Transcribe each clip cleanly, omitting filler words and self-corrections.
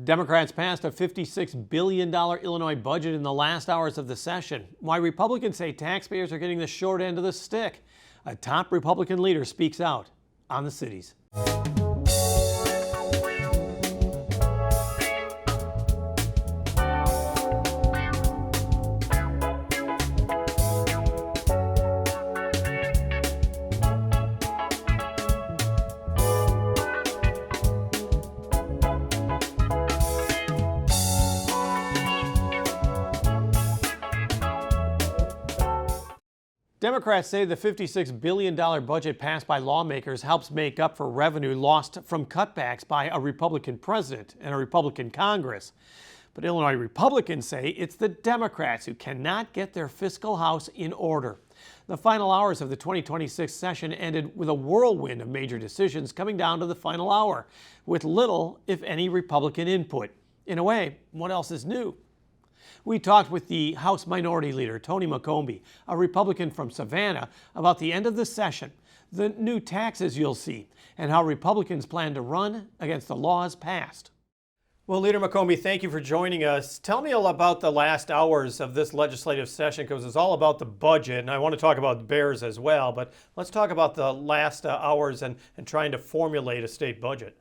Democrats passed a $56 billion Illinois budget in the last hours of the session. Why Republicans say taxpayers are getting the short end of the stick. A top Republican leader speaks out on the cities. Democrats say the $56 billion budget passed by lawmakers helps make up for revenue lost from cutbacks by a Republican president and a Republican Congress. But Illinois Republicans say it's the Democrats who cannot get their fiscal house in order. The final hours of the 2026 session ended with a whirlwind of major decisions coming down to the final hour, with little, if any, Republican input. In a way, what else is new? We talked with the House Minority Leader, Tony McCombie, a Republican from Savannah, about the end of the session, the new taxes you'll see, and how Republicans plan to run against the laws passed. Well, Leader McCombie, thank you for joining us. Tell me all about the last hours of this legislative session, because it's all about the budget, and I want to talk about the bears as well, but let's talk about the last hours and trying to formulate a state budget.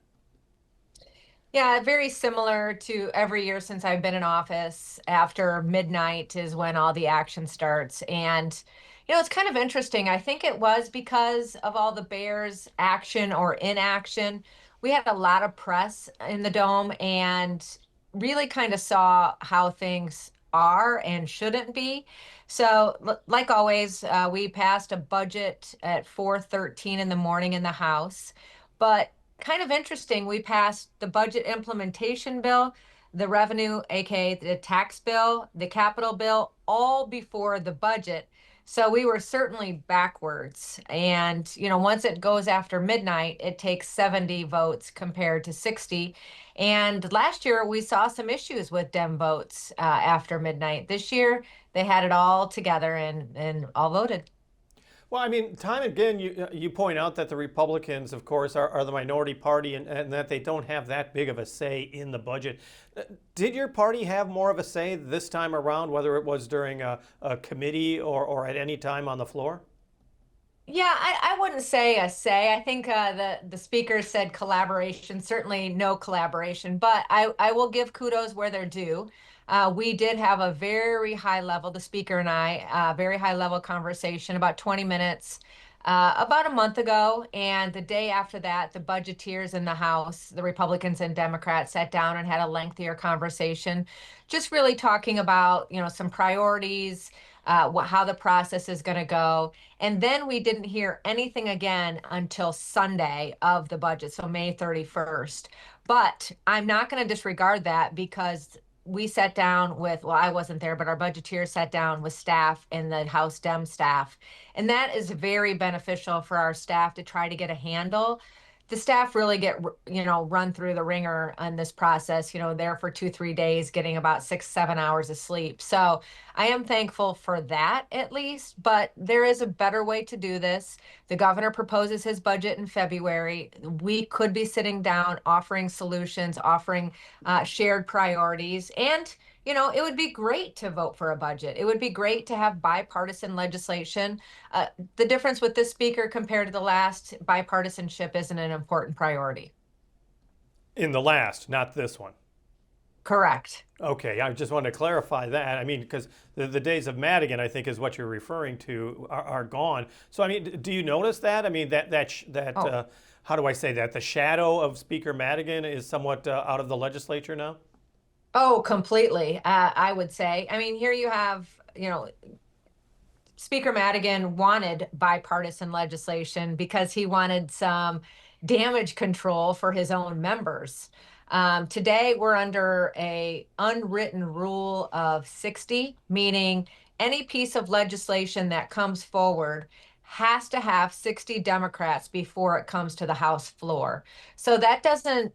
Yeah, very similar to every year since I've been in office. After midnight is when all the action starts. And, it's kind of interesting. I think it was because of all the Bears action or inaction. We had a lot of press in the Dome and really kind of saw how things are and shouldn't be. So, like always, we passed a budget at 4:13 in the morning in the House. But kind of interesting, we passed the budget implementation bill, the revenue, aka the tax bill, the capital bill, all before the budget. So we were certainly backwards. And, once it goes after midnight, it takes 70 votes compared to 60. And last year we saw some issues with Dem votes after midnight. This year they had it all together and all voted. Well, I mean, time and again, you point out that the Republicans, of course, are the minority party and that they don't have that big of a say in the budget. Did your party have more of a say this time around, whether it was during a committee or at any time on the floor? Yeah, I wouldn't say a say. I think the speaker said collaboration, certainly no collaboration, but I will give kudos where they're due. We did have a very high level, the speaker and I, very high level conversation, about 20 minutes, about a month ago. And the day after that, the budgeteers in the House, the Republicans and Democrats, sat down and had a lengthier conversation, just really talking about, some priorities, how the process is going to go. And then we didn't hear anything again until Sunday of the budget, so May 31st. But I'm not going to disregard that because we sat down with, well, I wasn't there, but our budgeteers sat down with staff and the House Dem staff. And that is very beneficial for our staff to try to get a handle. The staff really get, run through the ringer on this process, there for 2-3 days, getting about 6-7 hours of sleep. So I am thankful for that at least, but there is a better way to do this. The governor proposes his budget in February. We could be sitting down, offering solutions, offering shared priorities, and it would be great to vote for a budget. It would be great to have bipartisan legislation. The difference with this speaker compared to the last, bipartisanship isn't an important priority. In the last, not this one. Correct. Okay, I just wanted to clarify that. I mean, because the days of Madigan, I think, is what you're referring to, are gone. So, I mean, do you notice that? I mean, how do I say that? The shadow of Speaker Madigan is somewhat out of the legislature now? Oh, completely. I would say. I mean, here you have, Speaker Madigan wanted bipartisan legislation because he wanted some damage control for his own members. Today, we're under a unwritten rule of 60, meaning any piece of legislation that comes forward has to have 60 Democrats before it comes to the House floor. So that doesn't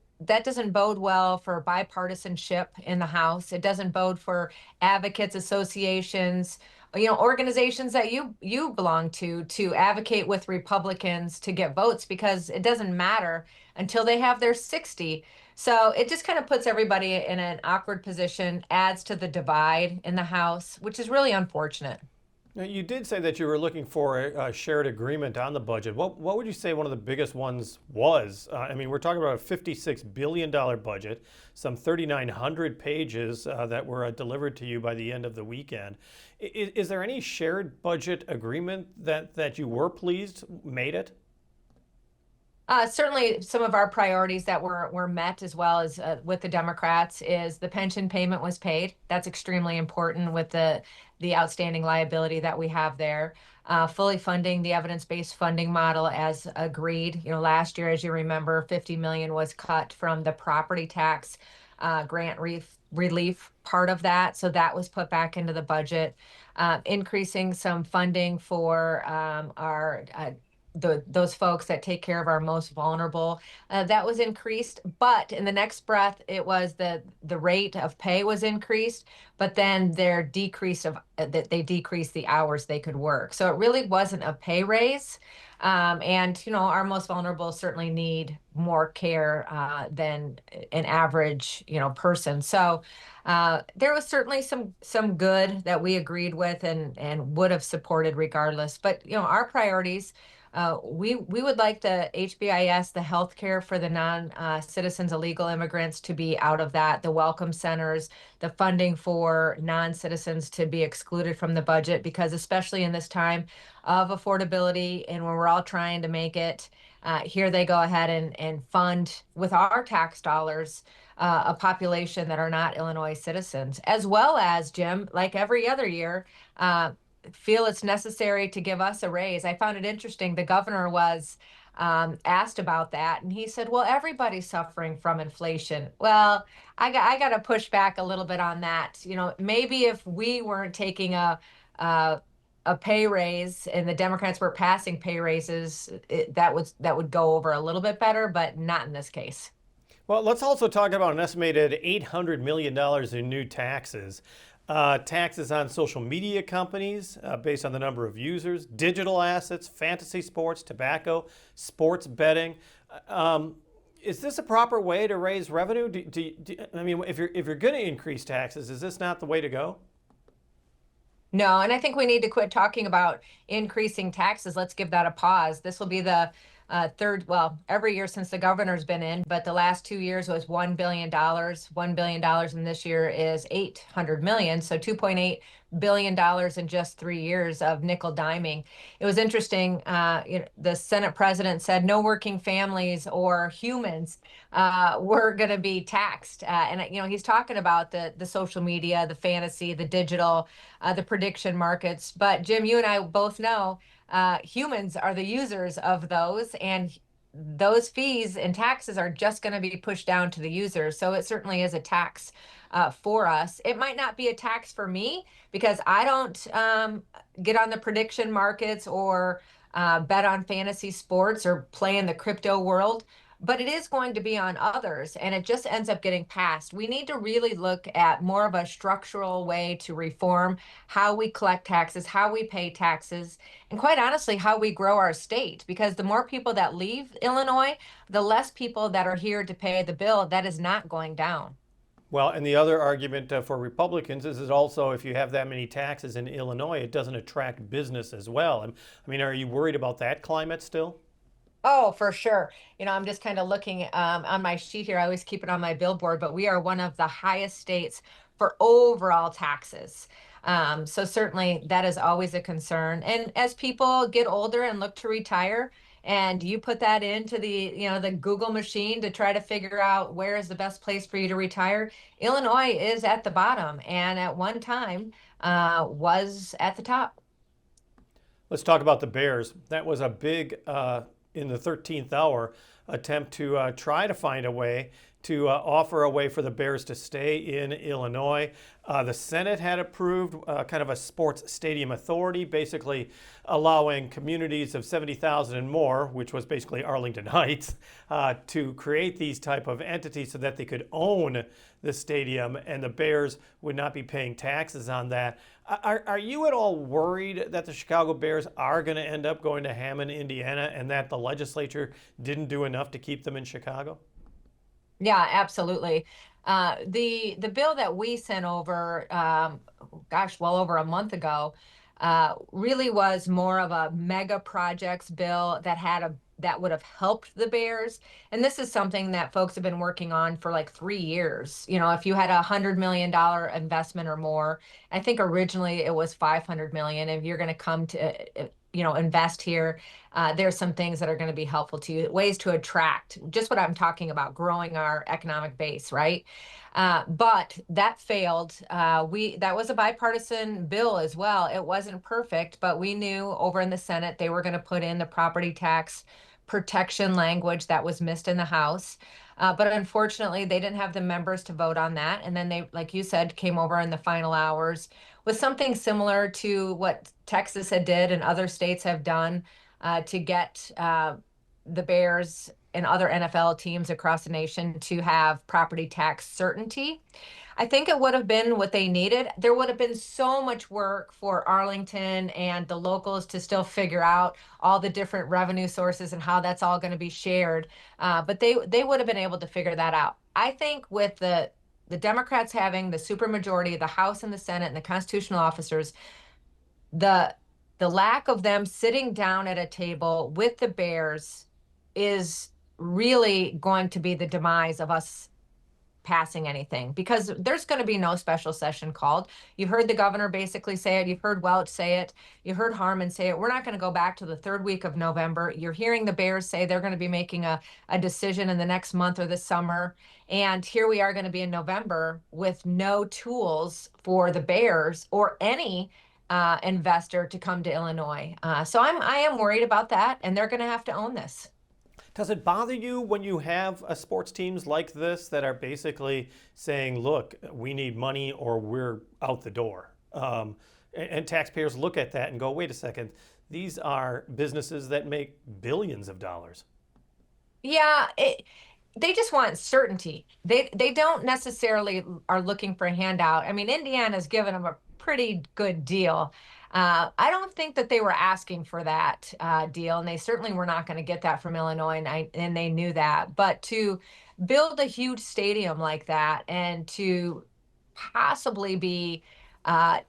bode well for bipartisanship in the House. It doesn't bode for advocates associations, organizations that you belong to advocate with Republicans to get votes, because it doesn't matter until they have their 60. So it just kind of puts everybody in an awkward position, adds to the divide in the House, which is really unfortunate. Now, you did say that you were looking for a shared agreement on the budget. What would you say one of the biggest ones was? I mean, we're talking about a $56 billion budget, some 3,900 pages that were delivered to you by the end of the weekend. Is there any shared budget agreement that you were pleased made it? Certainly, some of our priorities that were met as well as with the Democrats is the pension payment was paid. That's extremely important with the outstanding liability that we have there. Fully funding the evidence-based funding model as agreed. Last year, as you remember, 50 million was cut from the property tax grant relief part of that, so that was put back into the budget. Increasing some funding for our those folks that take care of our most vulnerable. That was increased, but in the next breath, it was the rate of pay was increased, but then their decrease of that they decreased the hours they could work. So it really wasn't a pay raise. And our most vulnerable certainly need more care than an average person. So there was certainly some good that we agreed with and would have supported regardless. But our priorities, we would like the HBIS, the health care for the non-citizens, illegal immigrants to be out of that, the welcome centers, the funding for non-citizens to be excluded from the budget, because especially in this time of affordability and when we're all trying to make it, here they go ahead and fund with our tax dollars a population that are not Illinois citizens, as well as, Jim, like every other year, feel it's necessary to give us a raise. I found it interesting. The governor was asked about that, and he said, "Well, everybody's suffering from inflation." Well, I got to push back a little bit on that. Maybe if we weren't taking a a pay raise and the Democrats were passing pay raises, that would go over a little bit better, but not in this case. Well, let's also talk about an estimated $800 million in new taxes. Taxes on social media companies based on the number of users, digital assets, fantasy sports, tobacco, sports betting. Is this a proper way to raise revenue? I mean, if you're going to increase taxes, is this not the way to go? No, and I think we need to quit talking about increasing taxes. Let's give that a pause. This will be the third, well, every year since the governor's been in, but the last 2 years was $1 billion, $1 billion, and this year is 800 million. So $2.8 billion in just 3 years of nickel diming. It was interesting. The Senate president said no working families or humans were going to be taxed. And he's talking about the social media, the fantasy, the digital, the prediction markets. But Jim, you and I both know humans are the users of those, and those fees and taxes are just going to be pushed down to the users. So it certainly is a tax for us. It might not be a tax for me because I don't get on the prediction markets or bet on fantasy sports or play in the crypto world. But it is going to be on others, and it just ends up getting passed. We need to really look at more of a structural way to reform how we collect taxes, how we pay taxes, and quite honestly, how we grow our state. Because the more people that leave Illinois, the less people that are here to pay the bill. That is not going down. Well, and the other argument for Republicans is also if you have that many taxes in Illinois, it doesn't attract business as well. I mean, are you worried about that climate still? Oh, for sure. I'm just kind of looking on my sheet here. I always keep it on my billboard, but we are one of the highest states for overall taxes. So certainly that is always a concern. And as people get older and look to retire, and you put that into the Google machine to try to figure out where is the best place for you to retire, Illinois is at the bottom, and at one time was at the top. Let's talk about the Bears. That was a big, in the 13th hour, attempt to try to find a way to offer a way for the Bears to stay in Illinois. The Senate had approved kind of a sports stadium authority, basically allowing communities of 70,000 and more, which was basically Arlington Heights, to create these type of entities so that they could own the stadium and the Bears would not be paying taxes on that. Are you at all worried that the Chicago Bears are going to end up going to Hammond, Indiana, and that the legislature didn't do enough to keep them in Chicago? Yeah, absolutely. The bill that we sent over, gosh, well over a month ago, really was more of a mega projects bill that would have helped the Bears. And this is something that folks have been working on for like 3 years. You know, if you had $100 million investment or more, I think originally it was 500 million. If you're going to come to, invest here, there's some things that are going to be helpful to you, ways to attract, just what I'm talking about, growing our economic base, right? But that failed. That was a bipartisan bill as well. It wasn't perfect, but we knew over in the Senate they were going to put in the property tax protection language that was missed in the House. But unfortunately, they didn't have the members to vote on that. And then they, like you said, came over in the final hours with something similar to what Texas had did and other states have done to get the Bears and other NFL teams across the nation to have property tax certainty. I think it would have been what they needed. There would have been so much work for Arlington and the locals to still figure out all the different revenue sources and how that's all going to be shared. But they would have been able to figure that out. I think with the Democrats having the supermajority of the House and the Senate and the constitutional officers, the the lack of them sitting down at a table with the Bears is really going to be the demise of us passing anything, because there's going to be no special session called. You heard the governor basically say it. You've heard Welch say it. You heard Harmon say it. We're not going to go back to the third week of November. You're hearing the Bears say they're going to be making a decision in the next month or this summer. And here we are going to be in November with no tools for the Bears or any investor to come to Illinois. So I am worried about that, and they're going to have to own this. Does it bother you when you have sports teams like this that are basically saying, look, we need money or we're out the door? And taxpayers look at that and go, wait a second, these are businesses that make billions of dollars. Yeah, they just want certainty. They don't necessarily are looking for a handout. I mean, Indiana's given them a pretty good deal. I don't think that they were asking for that deal, and they certainly were not going to get that from Illinois, and they knew that. But to build a huge stadium like that and to possibly be uh,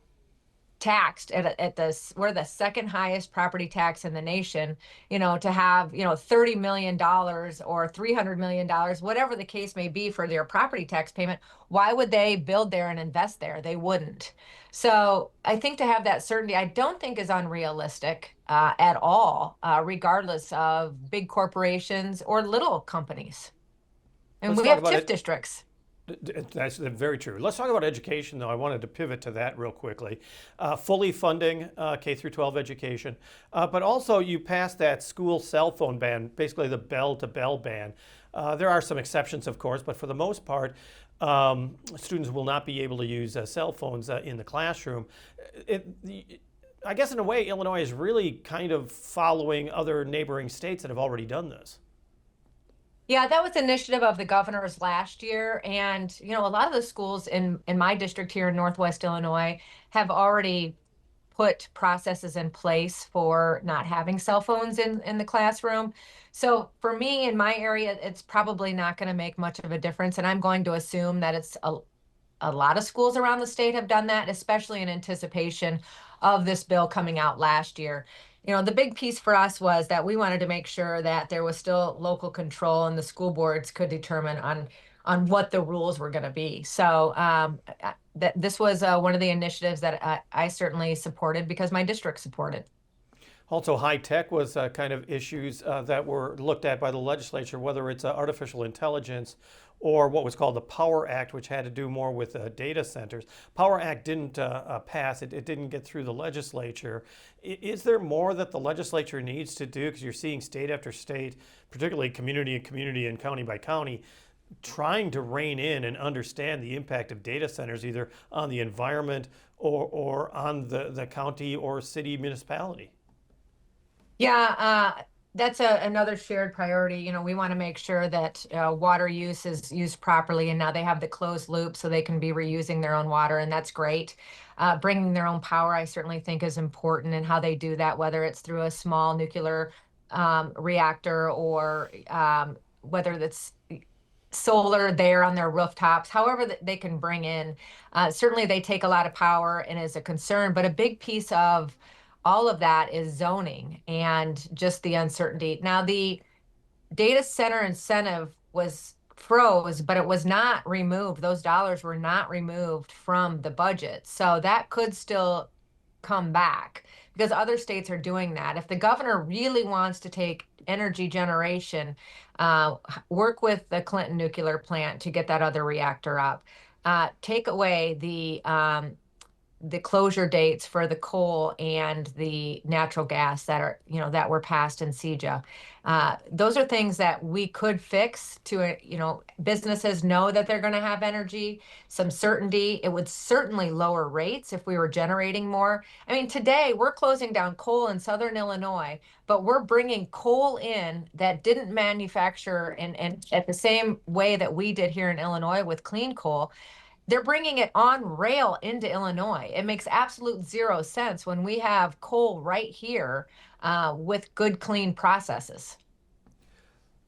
taxed at this, we're the second highest property tax in the nation, to have, $30 million or $300 million, whatever the case may be for their property tax payment. Why would they build there and invest there? They wouldn't. So I think to have that certainty, I don't think is unrealistic at all, regardless of big corporations or little companies. And Let's we talk have about TIF it. districts. That's very true. Let's talk about education, though. I wanted to pivot to that real quickly. Fully funding K through 12 education, but also you passed that school cell phone ban, basically the bell to bell ban. There are some exceptions, of course, but for the most part, students will not be able to use cell phones in the classroom. It, I guess in a way, Illinois is really kind of following other neighboring states that have already done this. Yeah, that was initiative of the governor's last year. And, a lot of the schools in my district here in Northwest Illinois have already put processes in place for not having cell phones in the classroom. So for me in my area, it's probably not going to make much of a difference. And I'm going to assume that it's a lot of schools around the state have done that, especially in anticipation of this bill coming out last year. The big piece for us was that we wanted to make sure that there was still local control and the school boards could determine on what the rules were going to be. So that this was one of the initiatives that I certainly supported because my district supported. Also, high tech was kind of issues that were looked at by the legislature, whether it's artificial intelligence or what was called the Power Act, which had to do more with data centers. Power Act didn't pass, it didn't get through the legislature. Is there more that the legislature needs to do? Because you're seeing state after state, particularly community and community and county by county, trying to rein in and understand the impact of data centers either on the environment or on the county or city municipality. Yeah, that's another shared priority. We want to make sure that water use is used properly, and now they have the closed loop so they can be reusing their own water, and that's great. Bringing their own power, I certainly think, is important, and how they do that, whether it's through a small nuclear reactor or whether that's solar there on their rooftops, however that they can bring in. Certainly they take a lot of power and is a concern, but a big piece of all of that is zoning and just the uncertainty. Now, the data center incentive was froze, but it was not removed. Those dollars were not removed from the budget. So that could still come back because other states are doing that. If the governor really wants to take energy generation, work with the Clinton nuclear plant to get that other reactor up, take away the closure dates for the coal and the natural gas that are, that were passed in CEJA. Those are things that we could fix to, businesses know that they're going to have energy, some certainty. It would certainly lower rates if we were generating more. I mean, today we're closing down coal in Southern Illinois, but we're bringing coal in that didn't manufacture and at the same way that we did here in Illinois with clean coal. They're bringing it on rail into Illinois. It makes absolute zero sense when we have coal right here with good, clean processes.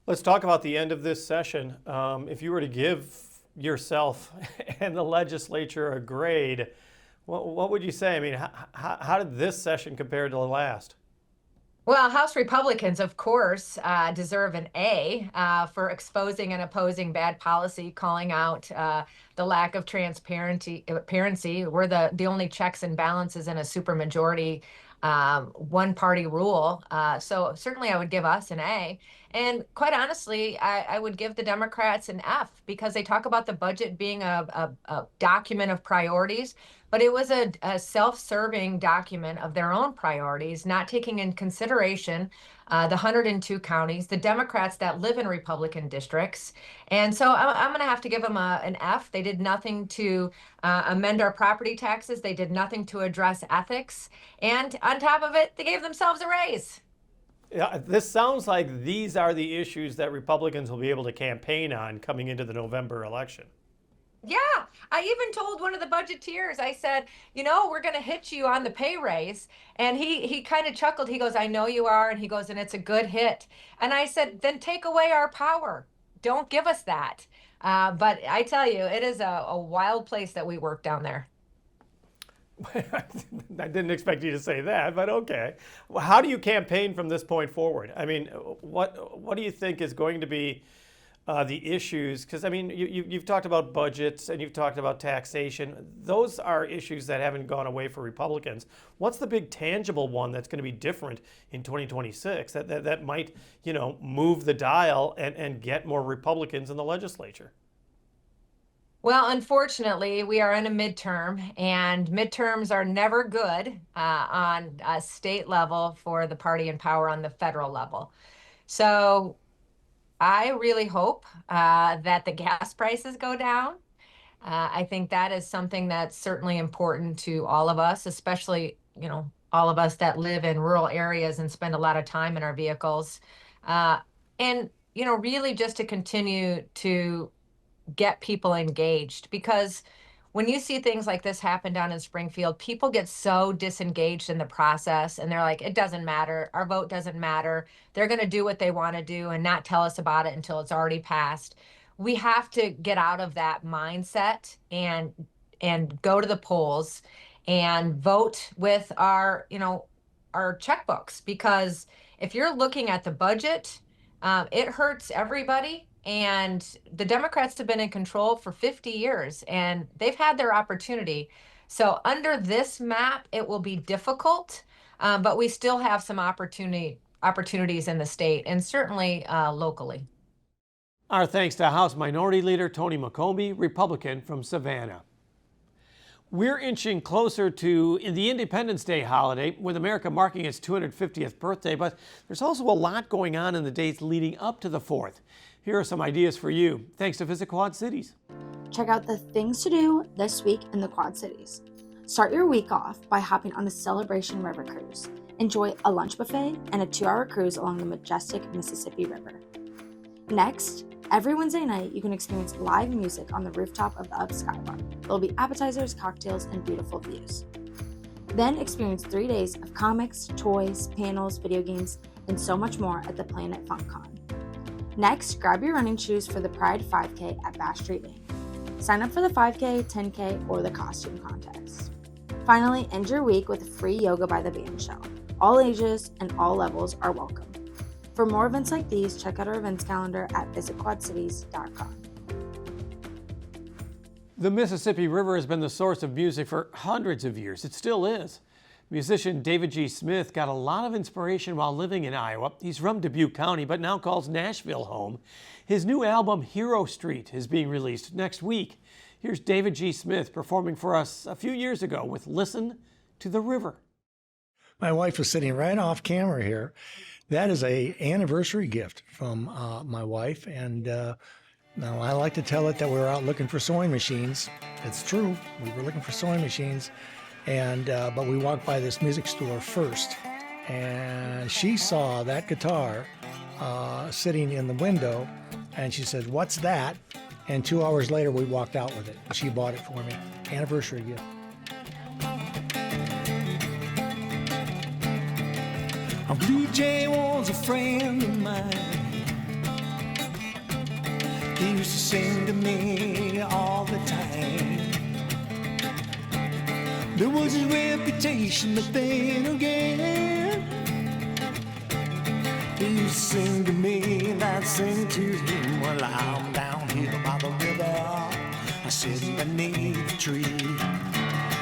Let's talk about the end of this session. If you were to give yourself and the legislature a grade, what would you say? I mean, how did this session compare to the last? Well, House Republicans, of course, deserve an A for exposing and opposing bad policy, calling out the lack of transparency. We're the only checks and balances in a supermajority one-party rule. So certainly I would give us an A. And quite honestly, I would give the Democrats an F because they talk about the budget being a document of priorities, but it was a self-serving document of their own priorities, not taking in consideration the 102 counties, the Democrats that live in Republican districts. And so I'm going to have to give them an F. They did nothing to amend our property taxes. They did nothing to address ethics. And on top of it, they gave themselves a raise. Yeah, this sounds like these are the issues that Republicans will be able to campaign on coming into the November election. Yeah, I even told one of the budgeteers, I said, we're going to hit you on the pay raise. And he kind of chuckled. He goes, I know you are. And he goes, and it's a good hit. And I said, then take away our power. Don't give us that. But I tell you, it is a wild place that we work down there. I didn't expect you to say that, but okay. Well, how do you campaign from this point forward? I mean, what do you think is going to be the issues? Because I mean, you've talked about budgets and you've talked about taxation. Those are issues that haven't gone away for Republicans. What's the big tangible one that's going to be different in 2026 that might, move the dial and get more Republicans in the legislature? Well, unfortunately, we are in a midterm, and midterms are never good on a state level for the party in power on the federal level. So I really hope that the gas prices go down. I think that is something that's certainly important to all of us, especially, all of us that live in rural areas and spend a lot of time in our vehicles. And, really just to continue to get people engaged, because when you see things like this happen down in Springfield, people get so disengaged in the process and they're like, it doesn't matter. Our vote doesn't matter. They're going to do what they want to do and not tell us about it until it's already passed. We have to get out of that mindset and go to the polls and vote with our checkbooks, because if you're looking at the budget, it hurts everybody. And the Democrats have been in control for 50 years and they've had their opportunity. So under this map, it will be difficult, but we still have some opportunities in the state and certainly locally. Our thanks to House Minority Leader Tony McCombie, Republican from Savannah. We're inching closer to the Independence Day holiday, with America marking its 250th birthday, but there's also a lot going on in the days leading up to the 4th. Here are some ideas for you, thanks to Visit Quad Cities. Check out the things to do this week in the Quad Cities. Start your week off by hopping on the Celebration River Cruise. Enjoy a lunch buffet and a 2-hour cruise along the majestic Mississippi River. Next, every Wednesday night, you can experience live music on the rooftop of the Up Sky Bar. There'll be appetizers, cocktails, and beautiful views. Then experience 3 days of comics, toys, panels, video games, and so much more at the Planet FunCon. Next, grab your running shoes for the Pride 5K at Bass Street Bank. Sign up for the 5K, 10K, or the costume contest. Finally, end your week with a free Yoga by the Band show. All ages and all levels are welcome. For more events like these, check out our events calendar at visitquadcities.com. The Mississippi River has been the source of music for hundreds of years. It still is. Musician David G. Smith got a lot of inspiration while living in Iowa. He's from Dubuque County, but now calls Nashville home. His new album, Hero Street, is being released next week. Here's David G. Smith performing for us a few years ago with Listen to the River. My wife was sitting right off camera here. That is an anniversary gift from my wife, and now I like to tell it that we were out looking for sewing machines. It's true, we were looking for sewing machines, and but we walked by this music store first, and she saw that guitar sitting in the window, and she said, "What's that?" And 2 hours later, we walked out with it. She bought it for me. Anniversary gift. A Blue Jay was a friend of mine. He used to sing to me all the time. There was his reputation, but then again, he used to sing to me and I'd sing to him. Well, I'm down here by the river, I sit beneath a tree.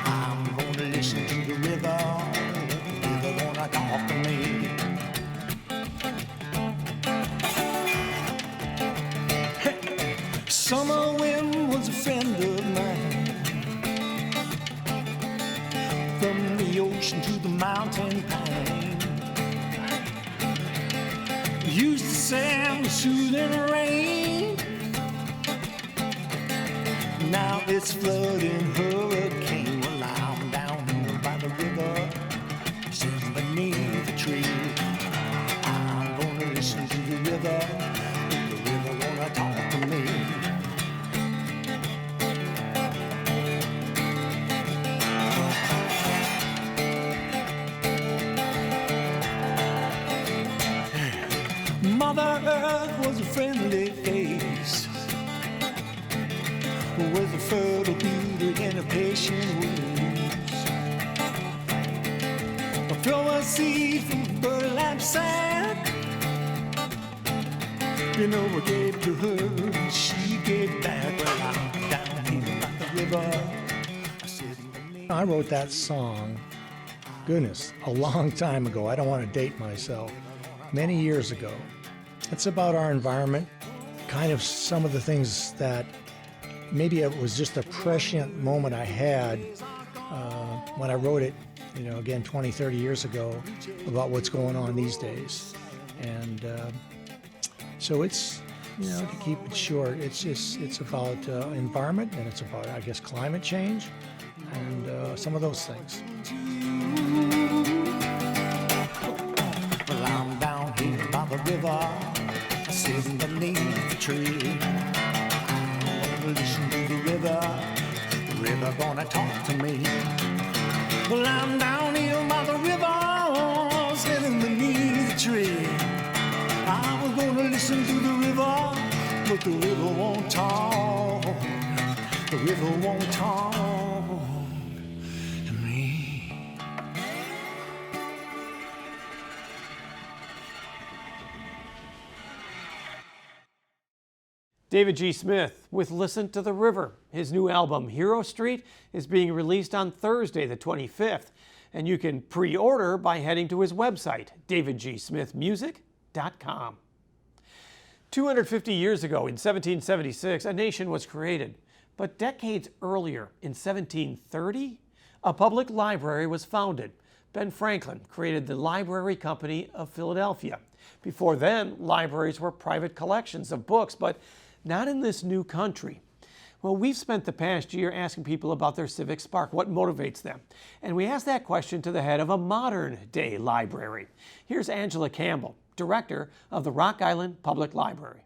I'm gonna listen to the river, the river gonna talk to me. Summer wind was a friend of mine. From the ocean to the mountain pine, used to sing the soothing rain. Now it's flooding hurricane. Well, I'm down here by the river, sitting beneath a tree. I'm gonna listen to the river gonna talk to me. Mother Earth was a friendly face, with a fertile beauty and a patient ways. I throw a seed from a burlap sack. You know, I gave to her and she gave back. Well, I'm down here by the river. I wrote that song, goodness, a long time ago. I don't want to date myself. Many years ago. It's about our environment, kind of some of the things that maybe it was just a prescient moment I had when I wrote it, you know, again, 20, 30 years ago, about what's going on these days. And so it's, you know, to keep it short, it's about environment, and it's about, I guess, climate change and some of those things. Well, I'm down here by the river, sitting beneath the tree. I'm gonna listen to the river gonna talk to me. Well, I'm down here by the river, sitting beneath the tree. I was gonna listen to the river, but the river won't talk. The river won't talk to me. David G. Smith with Listen to the River. His new album, Hero Street, is being released on Thursday, the 25th. And you can pre-order by heading to his website, davidgsmithmusic.com. 250 years ago, in 1776, a nation was created. But decades earlier, in 1730, a public library was founded. Ben Franklin created the Library Company of Philadelphia. Before then, libraries were private collections of books, but not in this new country. Well, we've spent the past year asking people about their civic spark, what motivates them. And we asked that question to the head of a modern-day library. Here's Angela Campbell, director of the Rock Island Public Library.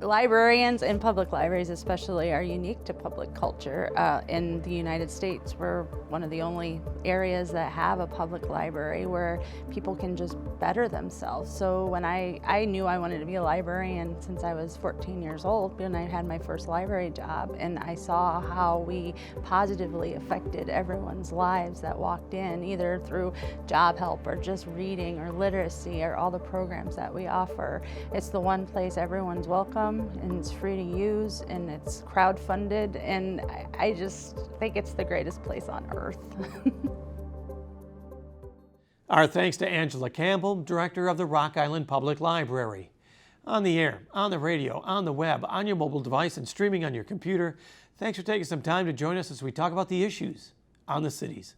Librarians and public libraries especially are unique to public culture. In the United States, we're one of the only areas that have a public library where people can just better themselves. So when I knew I wanted to be a librarian since I was 14 years old, when I had my first library job, and I saw how we positively affected everyone's lives that walked in, either through job help or just reading or literacy or all the programs that we offer. It's the one place everyone's welcome, and it's free to use, and it's crowd-funded, and I just think it's the greatest place on earth. Our thanks to Angela Campbell, Director of the Rock Island Public Library. On the air, on the radio, on the web, on your mobile device, and streaming on your computer, thanks for taking some time to join us as we talk about the issues on the cities.